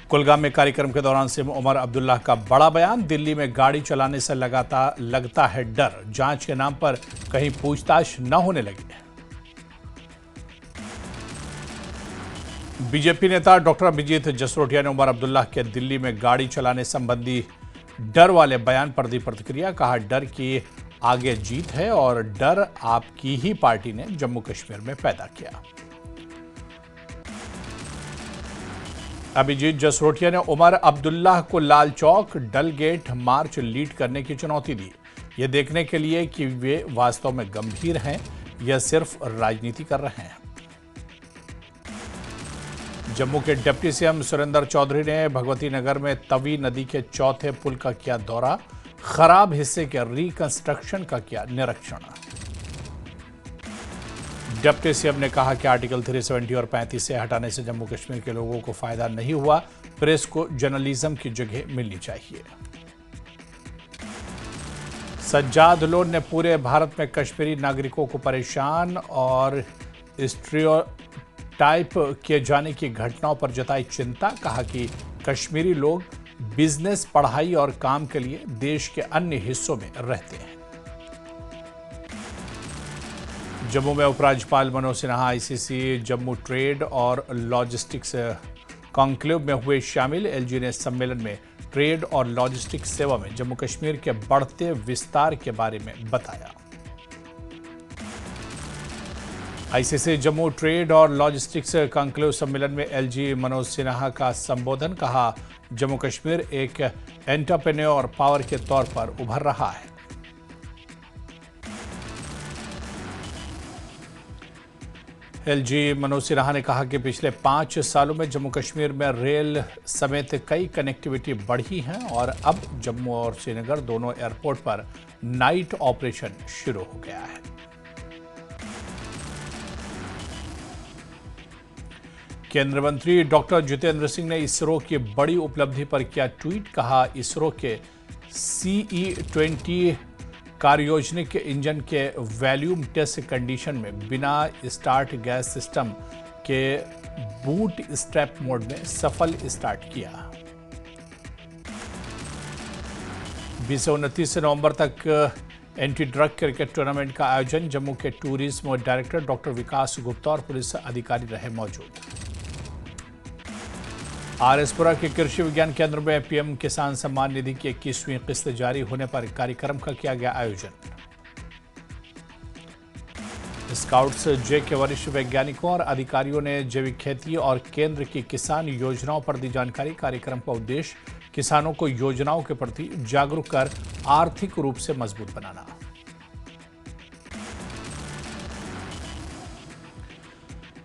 कुलगाम में कार्यक्रम के दौरान सिम उमर अब्दुल्लाह का बड़ा बयान। दिल्ली में गाड़ी चलाने से लगता है डर, जांच के नाम पर कहीं पूछताछ न होने लगी। बीजेपी नेता डॉक्टर अभिजीत जसरोटिया ने उमर अब्दुल्लाह के दिल्ली में गाड़ी चलाने संबंधी डर वाले बयान पर दी प्रतिक्रिया। कहा, डर की आगे जीत है और डर आपकी ही पार्टी ने जम्मू कश्मीर में पैदा किया। अभिजीत जसरोटिया ने उमर अब्दुल्लाह को लाल चौक डल गेट मार्च लीड करने की चुनौती दी, यह देखने के लिए कि वे वास्तव में गंभीर हैं या सिर्फ राजनीति कर रहे हैं। जम्मू के डिप्टी सीएम सुरेंद्र चौधरी ने भगवती नगर में तवी नदी के चौथे पुल का किया दौरा, खराब हिस्से के रिकंस्ट्रक्शन का किया निरीक्षण। डिप्टी सीएम ने कहा कि आर्टिकल 370 और 35 से हटाने से जम्मू कश्मीर के लोगों को फायदा नहीं हुआ, प्रेस को जर्नलिज्म की जगह मिलनी चाहिए। सज्जाद लोन ने पूरे भारत में कश्मीरी नागरिकों को परेशान और स्टीरियोटाइप किए जाने की घटनाओं पर जताई चिंता। कहा कि कश्मीरी लोग बिजनेस, पढ़ाई और काम के लिए देश के अन्य हिस्सों में रहते हैं। जम्मू में उपराज्यपाल मनोज सिन्हा आईसीसी जम्मू ट्रेड और लॉजिस्टिक्स कॉन्क्लेव में हुए शामिल। एलजी ने सम्मेलन में ट्रेड और लॉजिस्टिक्स सेवा में जम्मू कश्मीर के बढ़ते विस्तार के बारे में बताया। आईसीसी जम्मू ट्रेड और लॉजिस्टिक्स कॉन्क्लेव सम्मेलन में एलजी मनोज सिन्हा का संबोधन। कहा, जम्मू कश्मीर एक एंटरप्रेन्योर पावर के तौर पर उभर रहा है। एलजी मनोज सिन्हा ने कहा कि पिछले 5 सालों में जम्मू कश्मीर में रेल समेत कई कनेक्टिविटी बढ़ी हैं और अब जम्मू और श्रीनगर दोनों एयरपोर्ट पर नाइट ऑपरेशन शुरू हो गया है। केंद्रीय मंत्री डॉक्टर जितेंद्र सिंह ने इसरो की बड़ी उपलब्धि पर किया ट्वीट। कहा, इसरो के CE-20 कार्योजनिक इंजन के वॉल्यूम टेस्ट कंडीशन में बिना स्टार्ट गैस सिस्टम के बूट स्ट्रैप मोड में सफल स्टार्ट किया। 20 से 29 नवंबर तक एंटी ड्रग क्रिकेट टूर्नामेंट का आयोजन। जम्मू के टूरिज्म डायरेक्टर डॉक्टर विकास गुप्ता और पुलिस अधिकारी रहे मौजूद। आरएसपुरा के कृषि विज्ञान केंद्र में पीएम किसान सम्मान निधि की 21वीं किस्त जारी होने पर कार्यक्रम का किया गया आयोजन। स्काउट्स जे के वरिष्ठ वैज्ञानिकों और अधिकारियों ने जैविक खेती और केंद्र की किसान योजनाओं पर दी जानकारी। कार्यक्रम का उद्देश्य किसानों को योजनाओं के प्रति जागरूक कर आर्थिक रूप से मजबूत बनाना।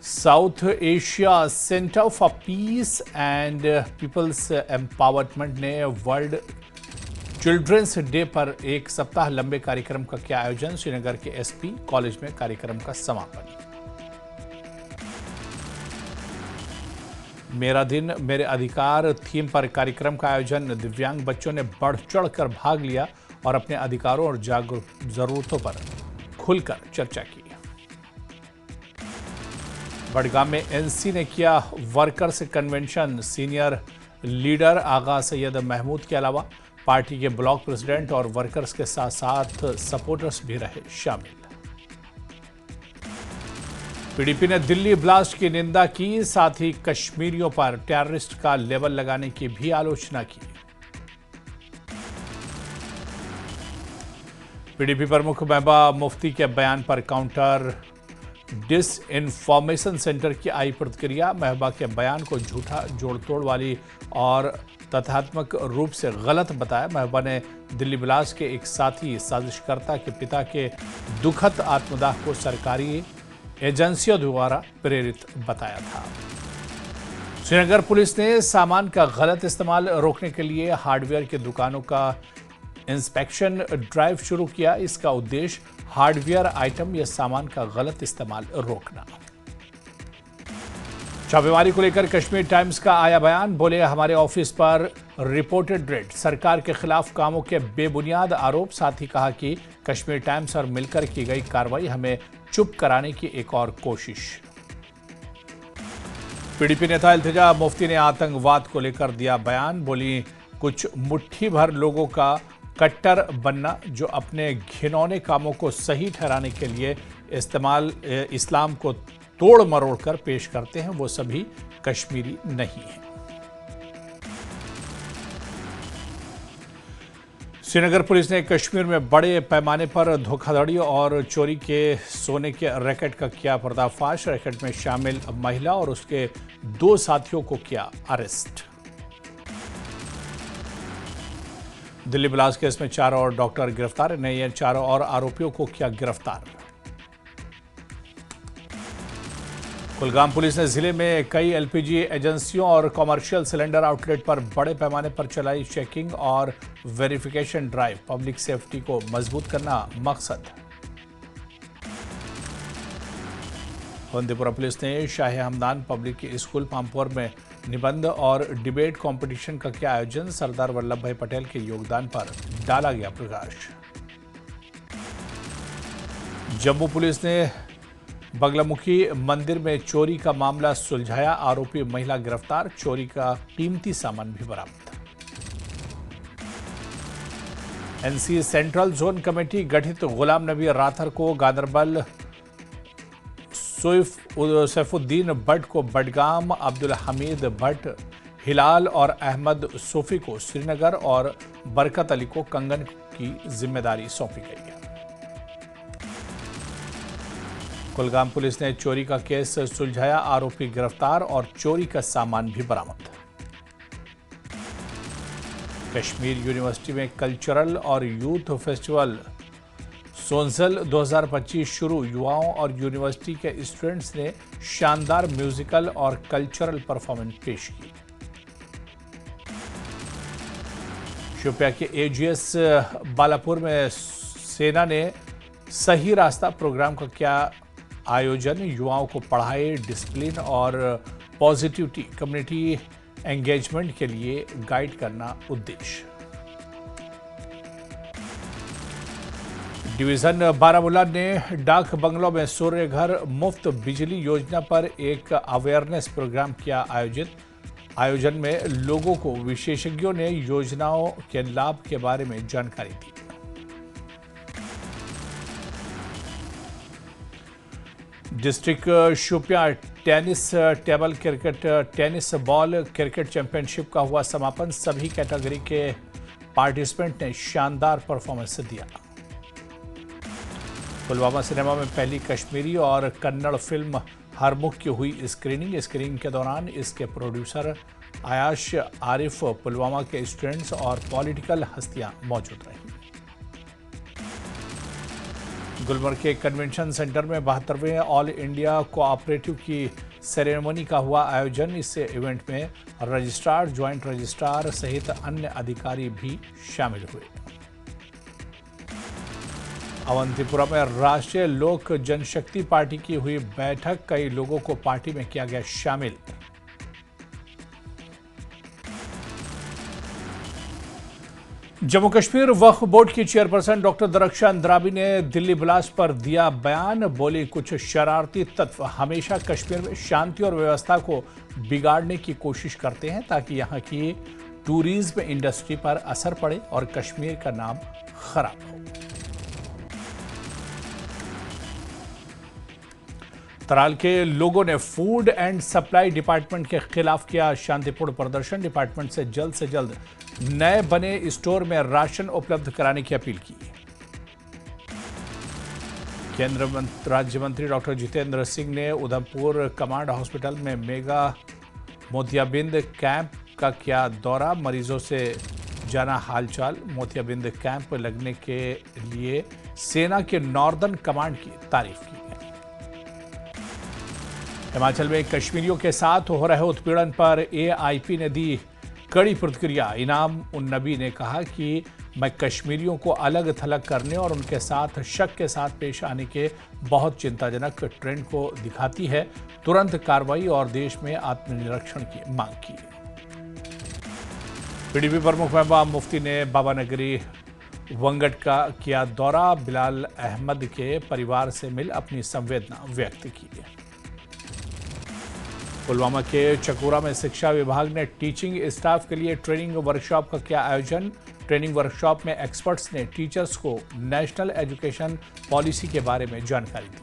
South Asia Centre for Peace and People's Empowerment ने वर्ल्ड चिल्ड्रंस डे पर एक सप्ताह लंबे कार्यक्रम का किया आयोजन। श्रीनगर के एसपी कॉलेज में कार्यक्रम का समापन। मेरा दिन मेरे अधिकार थीम पर कार्यक्रम का आयोजन। दिव्यांग बच्चों ने बढ़ चढ़कर भाग लिया और अपने अधिकारों और जरूरतों पर खुलकर चर्चा की। बड़गाम में एनसी ने किया वर्कर्स कन्वेंशन। सीनियर लीडर आगा सैयद महमूद के अलावा पार्टी के ब्लॉक प्रेसिडेंट और वर्कर्स के साथ साथ सपोर्टर्स भी रहे शामिल। पीडीपी ने दिल्ली ब्लास्ट की निंदा की, साथ ही कश्मीरियों पर टेररिस्ट का लेबल लगाने की भी आलोचना की। पीडीपी प्रमुख महबूबा मुफ्ती के बयान पर काउंटर डिसइंफॉर्मेशन सेंटर की आई प्रतिक्रिया। महबूबा के बयान को झूठा, जोड़तोड़ वाली और तथ्यात्मक रूप से गलत बताया। महबूबा ने दिल्ली ब्लास्ट के एक साथी साजिशकर्ता के पिता के दुखद आत्मदाह को सरकारी एजेंसियों द्वारा प्रेरित बताया था। श्रीनगर पुलिस ने सामान का गलत इस्तेमाल रोकने के लिए हार्डवेयर की दुकानों का इंस्पेक्शन ड्राइव शुरू किया। इसका उद्देश्य हार्डवेयर आइटम या सामान का गलत इस्तेमाल रोकना। छापेमारी को लेकर कश्मीर टाइम्स का आया बयान। बोले, हमारे ऑफिस पर रिपोर्टेड रेड, सरकार के खिलाफ कामों के बेबुनियाद आरोप। साथ ही कहा कि कश्मीर टाइम्स और मिलकर की गई कार्रवाई हमें चुप कराने की एक और कोशिश। पीडीपी नेता इल्तिजा मुफ्ती ने आतंकवाद को लेकर दिया बयान। बोली, कुछ मुट्ठी भर लोगों का कट्टर बनना जो अपने घिनौने कामों को सही ठहराने के लिए इस्लाम को तोड़ मरोड़ कर पेश करते हैं, वो सभी कश्मीरी नहीं हैं। श्रीनगर पुलिस ने कश्मीर में बड़े पैमाने पर धोखाधड़ी और चोरी के सोने के रैकेट का किया पर्दाफाश। रैकेट में शामिल महिला और उसके 2 साथियों को किया अरेस्ट। दिल्ली ब्लास्ट केस में 4 और डॉक्टर गिरफ्तार। नए 4 और आरोपियों को किया गिरफ्तार। कुलगाम पुलिस ने जिले में कई एलपीजी एजेंसियों और कॉमर्शियल सिलेंडर आउटलेट पर बड़े पैमाने पर चलाई चेकिंग और वेरिफिकेशन ड्राइव। पब्लिक सेफ्टी को मजबूत करना मकसद। अवंतीपुरा पुलिस ने शाह हमदान पब्लिक स्कूल पामपुर में निबंध और डिबेट कंपटीशन का किया आयोजन। सरदार वल्लभ भाई पटेल के योगदान पर डाला गया प्रकाश। जम्मू पुलिस ने बगलामुखी मंदिर में चोरी का मामला सुलझाया। आरोपी महिला गिरफ्तार। चोरी का कीमती सामान भी बरामद। एनसी सेंट्रल जोन कमेटी गठित। गुलाम नबी राथर को गांधरबल, सैफुद्दीन भट्ट को बडगाम, अब्दुल हमीद भट्ट हिलाल और अहमद सूफी को श्रीनगर और बरकत अली को कंगन की जिम्मेदारी सौंपी गई है। कुलगाम पुलिस ने चोरी का केस सुलझाया। आरोपी गिरफ्तार और चोरी का सामान भी बरामद। कश्मीर यूनिवर्सिटी में कल्चरल और यूथ फेस्टिवल सोनजल 2025 शुरू। युवाओं और यूनिवर्सिटी के स्टूडेंट्स ने शानदार म्यूजिकल और कल्चरल परफॉर्मेंस पेश की। शोपिया के एजीएस बालापुर में सेना ने सही रास्ता प्रोग्राम का किया आयोजन। युवाओं को पढ़ाई, डिसिप्लिन और पॉजिटिविटी, कम्युनिटी एंगेजमेंट के लिए गाइड करना उद्देश्य। डिवीजन बारामूला ने डाक बंगलों में सूर्य घर मुफ्त बिजली योजना पर एक अवेयरनेस प्रोग्राम किया आयोजित। आयोजन में लोगों को विशेषज्ञों ने योजनाओं के लाभ के बारे में जानकारी दी। District Shopian tennis table cricket tennis ball cricket championship का हुआ समापन। सभी कैटेगरी के पार्टिसिपेंट ने शानदार परफॉर्मेंस दिया। पुलवामा सिनेमा में पहली कश्मीरी और कन्नड़ फिल्म हरमुख की हुई स्क्रीनिंग के दौरान इसके प्रोड्यूसर आयाश आरिफ, पुलवामा के स्टूडेंट्स और पॉलिटिकल हस्तियां मौजूद रहीं। गुलमर्ग के कन्वेंशन सेंटर में 72वें ऑल इंडिया कोऑपरेटिव की सेरेमनी का हुआ आयोजन। इस इवेंट में रजिस्ट्रार, ज्वाइंट रजिस्ट्रार सहित अन्य अधिकारी भी शामिल हुए। अवंतीपुरा में राष्ट्रीय लोक जनशक्ति पार्टी की हुई बैठक। कई लोगों को पार्टी में किया गया शामिल। जम्मू कश्मीर वक्फ बोर्ड की चेयरपर्सन डॉक्टर दरख्शां अंद्राबी ने दिल्ली ब्लास्ट पर दिया बयान। बोली, कुछ शरारती तत्व हमेशा कश्मीर में शांति और व्यवस्था को बिगाड़ने की कोशिश करते हैं ताकि यहां की टूरिज्म इंडस्ट्री पर असर पड़े और कश्मीर का नाम खराब हो। तराल के लोगों ने फूड एंड सप्लाई डिपार्टमेंट के खिलाफ किया शांतिपूर्ण प्रदर्शन। डिपार्टमेंट से जल्द नए बने स्टोर में राशन उपलब्ध कराने की अपील की। केंद्रीय राज्य मंत्री डॉक्टर जितेंद्र सिंह ने उधमपुर कमांड हॉस्पिटल में मेगा मोतियाबिंद कैंप का किया दौरा। मरीजों से जाना हालचाल। मोतियाबिंद कैंप लगने के लिए सेना के नॉर्दर्न कमांड की तारीफ की। हिमाचल में कश्मीरियों के साथ हो रहे उत्पीड़न पर एआईपी ने दी कड़ी प्रतिक्रिया। इनाम उन नबी ने कहा कि मैं कश्मीरियों को अलग थलग करने और उनके साथ शक के साथ पेश आने के बहुत चिंताजनक ट्रेंड को दिखाती है। तुरंत कार्रवाई और देश में आत्मनिरीक्षण की मांग की। पीडीपी प्रमुख महबूबा मुफ्ती ने बाबा नगरी वंगट का किया दौरा। बिलाल अहमद के परिवार से मिल अपनी संवेदना व्यक्त की। पुलवामा के चकूरा में शिक्षा विभाग ने टीचिंग स्टाफ के लिए ट्रेनिंग वर्कशॉप का किया आयोजन। ट्रेनिंग वर्कशॉप में एक्सपर्ट्स ने टीचर्स को नेशनल एजुकेशन पॉलिसी के बारे में जानकारी दी।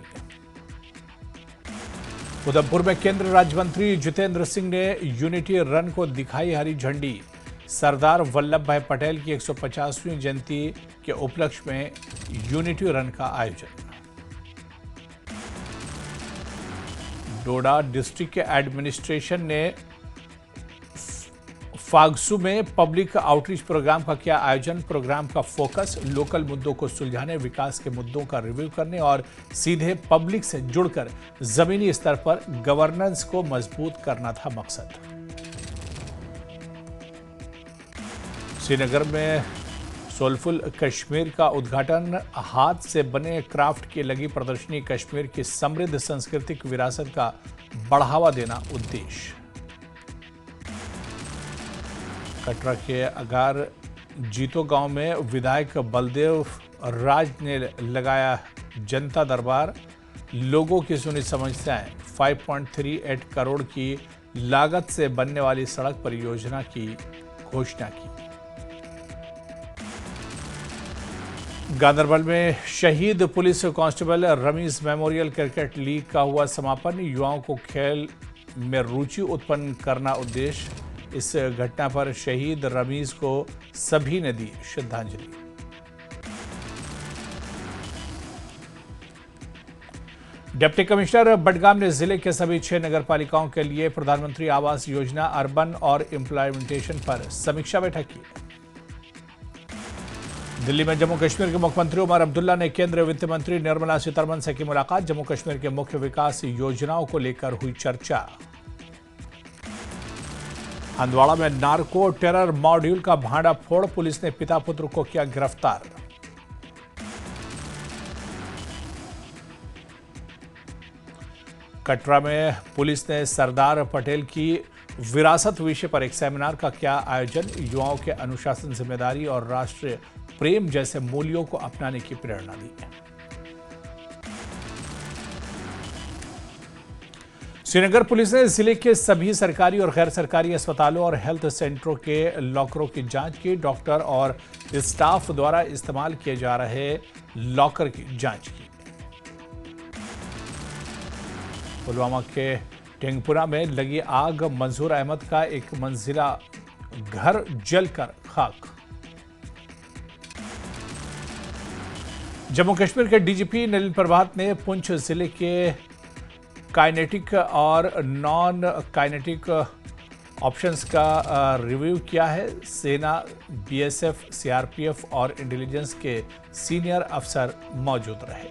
उधमपुर में केंद्रीय राज्य मंत्री जितेंद्र सिंह ने यूनिटी रन को दिखाई हरी झंडी। सरदार वल्लभ भाई पटेल की 150वीं जयंती के उपलक्ष्य में यूनिटी रन का आयोजन। डोडा डिस्ट्रिक्ट के एडमिनिस्ट्रेशन ने फागसू में पब्लिक आउटरीच प्रोग्राम का किया आयोजन। प्रोग्राम का फोकस लोकल मुद्दों को सुलझाने, विकास के मुद्दों का रिव्यू करने और सीधे पब्लिक से जुड़कर जमीनी स्तर पर गवर्नेंस को मजबूत करना था मकसद। श्रीनगर में सोलफुल कश्मीर का उद्घाटन। हाथ से बने क्राफ्ट की लगी प्रदर्शनी कश्मीर की समृद्ध सांस्कृतिक विरासत का बढ़ावा देना उद्देश्य। कटरा के अगार जीतो गांव में विधायक बलदेव राज ने लगाया जनता दरबार। लोगों की सुनी समस्याएं। 5.38 करोड़ की लागत से बनने वाली सड़क परियोजना की घोषणा की। गांधरबल में शहीद police constable Rameez memorial cricket league का हुआ समापन। युवाओं को खेल में रुचि उत्पन्न करना उद्देश्य। इस घटना पर शहीद रमीज को सभी ने दी श्रद्धांजलि। डिप्टी कमिश्नर बडगाम ने जिले के सभी 6 नगरपालिकाओं के लिए प्रधानमंत्री आवास योजना अर्बन और इम्प्लीमेंटेशन पर समीक्षा बैठक की। दिल्ली में जम्मू कश्मीर के मुख्यमंत्री उमर अब्दुल्ला ने केंद्रीय वित्त मंत्री निर्मला सीतारमण से की मुलाकात। जम्मू कश्मीर के मुख्य विकास योजनाओं को लेकर हुई चर्चा। हंदवाड़ा में नार्को टेरर मॉड्यूल का भांडाफोड़। पुलिस ने पिता पुत्र को किया गिरफ्तार। कटरा में पुलिस ने सरदार पटेल की विरासत विषय पर एक सेमिनार का किया आयोजन। युवाओं के अनुशासन, जिम्मेदारी और राष्ट्र प्रेम जैसे मूल्यों को अपनाने की प्रेरणा दी। श्रीनगर पुलिस ने जिले के सभी सरकारी और गैर सरकारी अस्पतालों और हेल्थ सेंटरों के लॉकरों की जांच की। डॉक्टर और स्टाफ द्वारा इस्तेमाल किए जा रहे लॉकर की जांच की। पुलवामा के टेंगपुरा में लगी आग। मंजूर अहमद का एक मंजिला घर जलकर खाक। जम्मू कश्मीर के डीजीपी नलिन प्रभात ने पुंछ जिले के काइनेटिक और नॉन काइनेटिक ऑप्शंस का रिव्यू किया है। सेना, बीएसएफ, सीआरपीएफ और इंटेलिजेंस के सीनियर अफसर मौजूद रहे।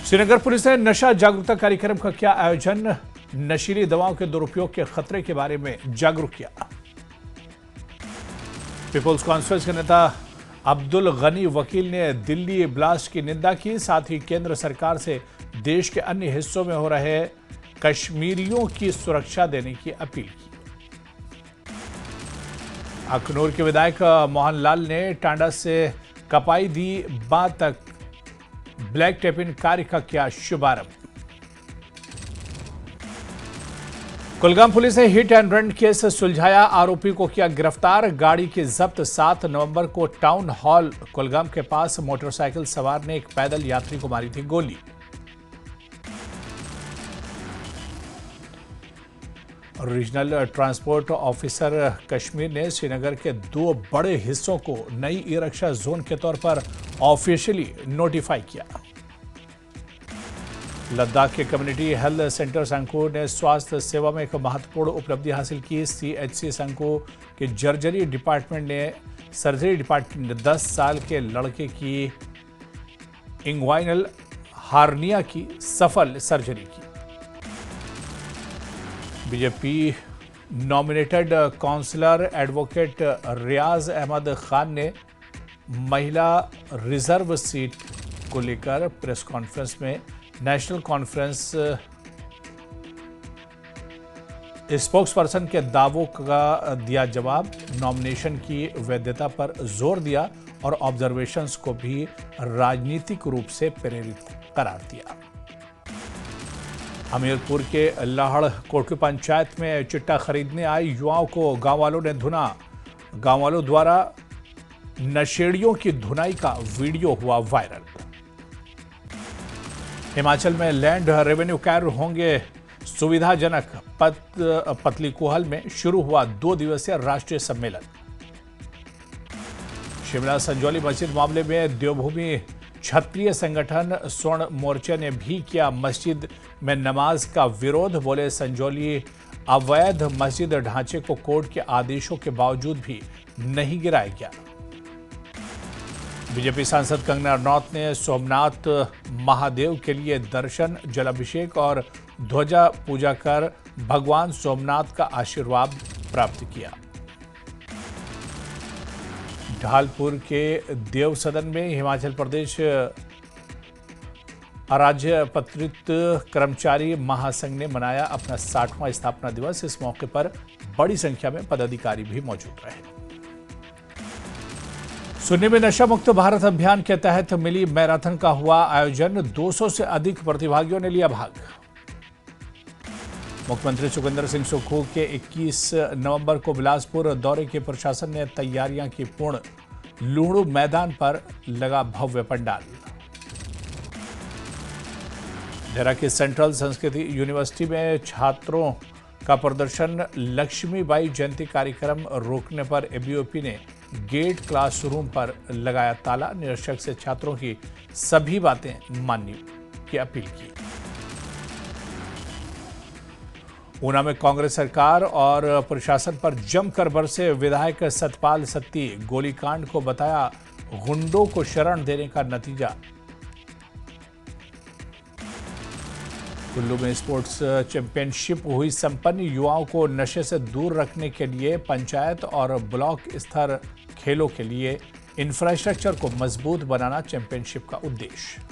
श्रीनगर पुलिस ने नशा जागरूकता कार्यक्रम का किया आयोजन। नशीली दवाओं के दुरुपयोग के खतरे के बारे में जागरूक किया। पीपुल्स कॉन्फ्रेंस के नेता अब्दुल गनी वकील ने दिल्ली ब्लास्ट की निंदा की। साथ ही केंद्र सरकार से देश के अन्य हिस्सों में हो रहे कश्मीरियों की सुरक्षा देने की अपील की। अखनूर के विधायक मोहनलाल ने टांडा से कपाई दी बात तक ब्लैक टेपिंग कार्य का किया शुभारंभ। कुलगाम पुलिस ने हिट एंड रन केस सुलझाया। आरोपी को किया गिरफ्तार। गाड़ी की जब्त। 7 नवंबर को टाउन हॉल कुलगाम के पास मोटरसाइकिल सवार ने एक पैदल यात्री को मारी थी गोली। रीजनल ट्रांसपोर्ट ऑफिसर कश्मीर ने श्रीनगर के 2 बड़े हिस्सों को नई ई रिक्शा जोन के तौर पर ऑफिशियली नोटिफाई किया। लद्दाख के कम्युनिटी हेल्थ सेंटर संकू ने स्वास्थ्य सेवा में एक महत्वपूर्ण उपलब्धि हासिल की। सीएचसी संकू के सर्जरी डिपार्टमेंट ने 10 साल के लड़के की इंग्वाइनल हार्निया की सफल सर्जरी की। बीजेपी नॉमिनेटेड काउंसलर एडवोकेट रियाज अहमद खान ने महिला रिजर्व सीट को लेकर प्रेस कॉन्फ्रेंस में नेशनल कॉन्फ्रेंस स्पोक्सपर्सन के दावों का दिया जवाब। नॉमिनेशन की वैधता पर जोर दिया और ऑब्जर्वेशंस को भी राजनीतिक रूप से प्रेरित करार दिया। हमीरपुर के लाहड़ कोटली पंचायत में चिट्टा खरीदने आए युवाओं को गांव वालों ने धुना। गांव वालों द्वारा नशेड़ियों की धुनाई का वीडियो हुआ वायरल। हिमाचल में लैंड रेवेन्यू कार्य होंगे सुविधाजनक। पतलीकूहल में शुरू हुआ 2 दिवसीय राष्ट्रीय सम्मेलन। शिमला संजौली मस्जिद मामले में देवभूमि क्षत्रिय संगठन स्वर्ण मोर्चा ने भी किया मस्जिद में नमाज का विरोध। बोले संजौली अवैध मस्जिद ढांचे को कोर्ट के आदेशों के बावजूद भी नहीं गिराया गया। बीजेपी सांसद कंगना रनौत ने सोमनाथ महादेव के लिए दर्शन, जलाभिषेक और ध्वजा पूजा कर भगवान सोमनाथ का आशीर्वाद प्राप्त किया। ढालपुर के देव सदन में हिमाचल प्रदेश अराजपत्रित कर्मचारी महासंघ ने मनाया अपना 60वां स्थापना दिवस। इस मौके पर बड़ी संख्या में पदाधिकारी भी मौजूद रहे। सुन्नी में नशा मुक्त भारत अभियान के तहत मिली मैराथन का हुआ आयोजन। 200 से अधिक प्रतिभागियों ने लिया भाग। मुख्यमंत्री सुखविंदर सिंह सुक्खू के 21 नवंबर को बिलासपुर दौरे की प्रशासन ने तैयारियां की पूर्ण। लूणू मैदान पर लगा भव्य पंडाल। देहरा की सेंट्रल संस्कृति यूनिवर्सिटी में छात्रों का प्रदर्शन। लक्ष्मीबाई जयंती कार्यक्रम रोकने पर एबीवीपी ने गेट क्लासरूम पर लगाया ताला। निरीक्षक से छात्रों की सभी बातें मानने की अपील की। ऊना में कांग्रेस सरकार और प्रशासन पर जमकर बरसे विधायक सतपाल सत्ती। गोलीकांड को बताया गुंडों को शरण देने का नतीजा। कुल्लू में स्पोर्ट्स चैंपियनशिप हुई संपन्न। युवाओं को नशे से दूर रखने के लिए पंचायत और ब्लॉक स्तर खेलों के लिए इंफ्रास्ट्रक्चर को मजबूत बनाना चैंपियनशिप का उद्देश्य।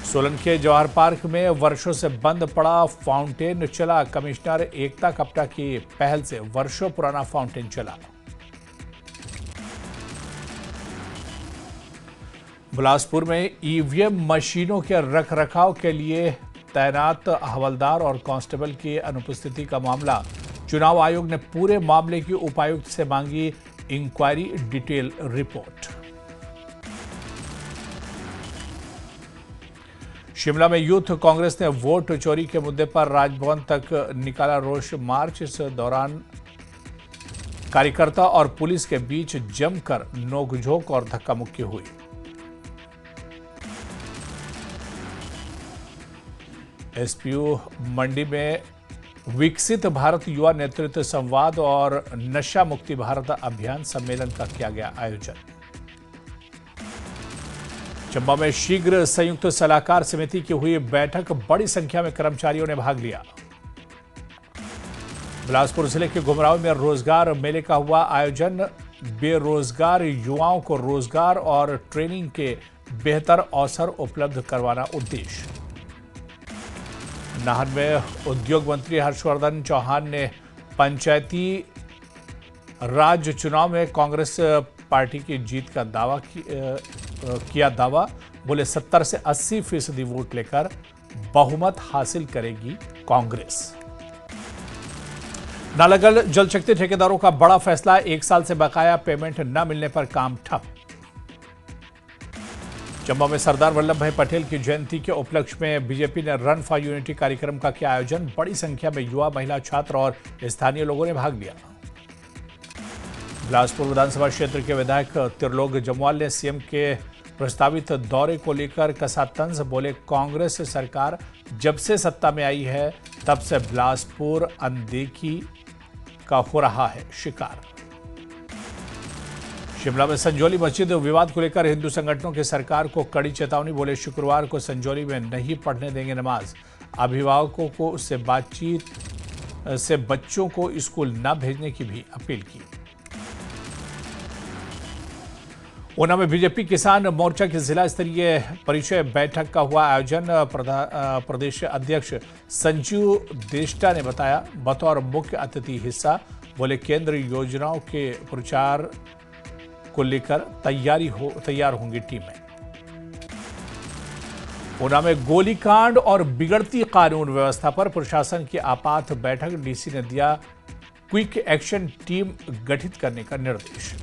सोलन के जवाहर पार्क में वर्षों से बंद पड़ा फाउंटेन चला। कमिश्नर एकता कप्टा की पहल से वर्षों पुराना फाउंटेन चला। बिलासपुर में ईवीएम मशीनों के रखरखाव के लिए तैनात हवलदार और कांस्टेबल की अनुपस्थिति का मामला। चुनाव आयोग ने पूरे मामले की उपायुक्त से मांगी इंक्वायरी डिटेल रिपोर्ट। शिमला में यूथ कांग्रेस ने वोट चोरी के मुद्दे पर राजभवन तक निकाला रोष मार्च। इस दौरान कार्यकर्ता और पुलिस के बीच जमकर नोकझोंक और धक्का मुक्की हुई। एसपीयू मंडी में विकसित भारत युवा नेतृत्व संवाद और नशा मुक्ति भारत अभियान सम्मेलन का किया गया आयोजन। चंबा में शीघ्र संयुक्त सलाहकार समिति की हुई बैठक। बड़ी संख्या में कर्मचारियों ने भाग लिया। बिलासपुर जिले के घुमराव में रोजगार मेले का हुआ आयोजन। बेरोजगार युवाओं को रोजगार और ट्रेनिंग के बेहतर अवसर उपलब्ध करवाना उद्देश्य। नाहन में उद्योग मंत्री हर्षवर्धन चौहान ने पंचायती राज चुनाव में कांग्रेस पार्टी की जीत का दावा किया दावा। बोले 70 से 80% वोट लेकर बहुमत हासिल करेगी कांग्रेस। नालागढ़ जल शक्ति ठेकेदारों का बड़ा फैसला। 1 साल से बकाया पेमेंट न मिलने पर काम ठप। चंबा में सरदार वल्लभ भाई पटेल की जयंती के उपलक्ष्य में बीजेपी ने रन फॉर यूनिटी कार्यक्रम का किया आयोजन। बड़ी संख्या में युवा, महिला, छात्र और स्थानीय लोगों ने भाग लिया। बिलासपुर विधानसभा क्षेत्र के विधायक त्रिलोक जम्वाल ने सीएम के प्रस्तावित दौरे को लेकर कसा तंज। बोले कांग्रेस सरकार जब से सत्ता में आई है तब से बिलासपुर अनदेखी का हो रहा है शिकार। शिमला में संजौली मस्जिद विवाद को लेकर हिंदू संगठनों की सरकार को कड़ी चेतावनी। बोले शुक्रवार को संजौली में नहीं पढ़ने देंगे नमाज। अभिभावकों को उससे बातचीत से बच्चों को स्कूल न भेजने की भी अपील की। ऊना में बीजेपी किसान मोर्चा की जिला स्तरीय परिचय बैठक का हुआ आयोजन। प्रदेश अध्यक्ष संजीव देष्टा ने बताया बतौर मुख्य अतिथि हिस्सा। बोले केंद्र योजनाओं के प्रचार को लेकर तैयार होंगी टीमें। ऊना में गोलीकांड और बिगड़ती कानून व्यवस्था पर प्रशासन की आपात बैठक, डीसी ने दिया क्विक एक्शन टीम गठित करने का निर्देश।